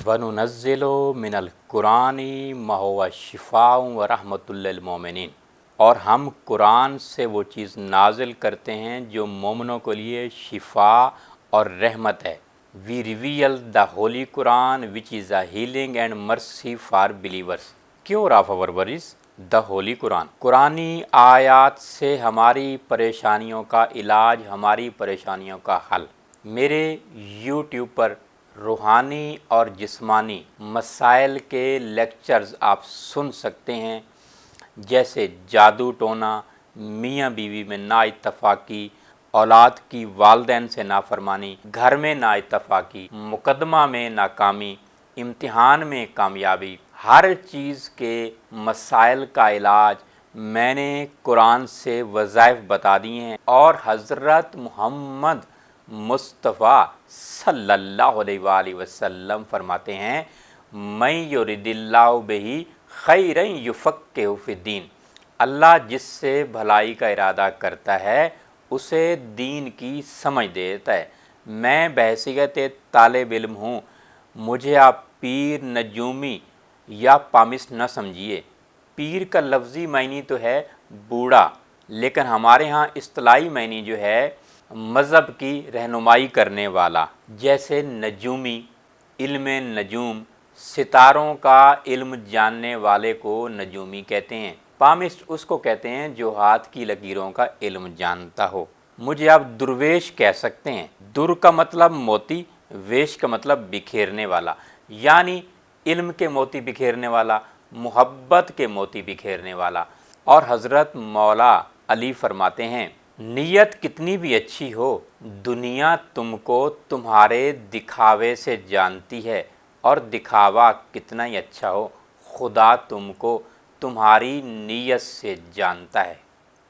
वनुनज़्ज़िलु मिनल कुरानी मा हुवा शिफ़ाउ व रहमतुल लिल मोमिनीन, और हम कुरान से वो चीज़ नाजिल करते हैं जो मोमिनों के लिए शिफा और रहमत है। We reveal the holy Quran which is a healing and mercy for believers. Cure of our worries the holy Quran, कुरानी आयात से हमारी परेशानियों का इलाज, हमारी परेशानियों का हल। मेरे यूट्यूब पर रूहानी और जिस्मानी मसाइल के लेक्चर्स आप सुन सकते हैं, जैसे जादू टोना, मियाँ बीवी में नाइत्तफ़ाक़ी, औलाद की वालिदैन से नाफरमानी, घर में नाइत्तफ़ाक़ी, मुकदमा में नाकामी, इम्तिहान में कामयाबी, हर चीज़ के मसाइल का इलाज मैंने कुरान से वज़ाइफ बता दिए हैं। और हज़रत मुहम्मद मुस्तफ़ा सल्लल्लाहु अलैहि वसल्लम फरमाते हैं, मैं युरिदिल्लाहु बिही खैरन युफ़क्किहु फ़िद्दीन, अल्लाह जिससे भलाई का इरादा करता है उसे दीन की समझ देता है। मैं बहैसियत तालिब इल्म हूँ, मुझे आप पीर, नजूमी या पामिस्ट न समझिए। पीर का लफ्ज़ी मायनी तो है बूढ़ा, लेकिन हमारे यहाँ इस्तिलाही मायनी जो है मज़हब की रहनुमाई करने वाला। जैसे नजूमी, इल्म नजूम, सितारों का इल्म जानने वाले को नजूमी कहते हैं। पामिस्ट उसको कहते हैं जो हाथ की लकीरों का इल्म जानता हो। मुझे आप दुर्वेश कह सकते हैं। दुर का मतलब मोती, वेश का मतलब बिखेरने वाला, यानी इल्म के मोती बिखेरने वाला, मोहब्बत के मोती बिखेरने वाला। और हज़रत मौला अली फरमाते हैं, नीयत कितनी भी अच्छी हो, दुनिया तुमको तुम्हारे दिखावे से जानती है, और दिखावा कितना ही अच्छा हो, खुदा तुमको तुम्हारी नीयत से जानता है।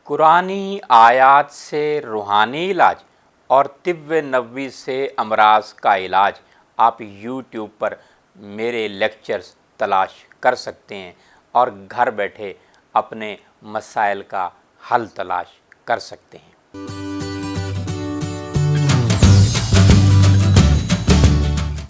कुरानी आयात से रूहानी इलाज और तिब्ब नबवी से अमराज का इलाज आप यूट्यूब पर मेरे लेक्चर्स तलाश कर सकते हैं और घर बैठे अपने मसाइल का हल तलाश कर सकते हैं।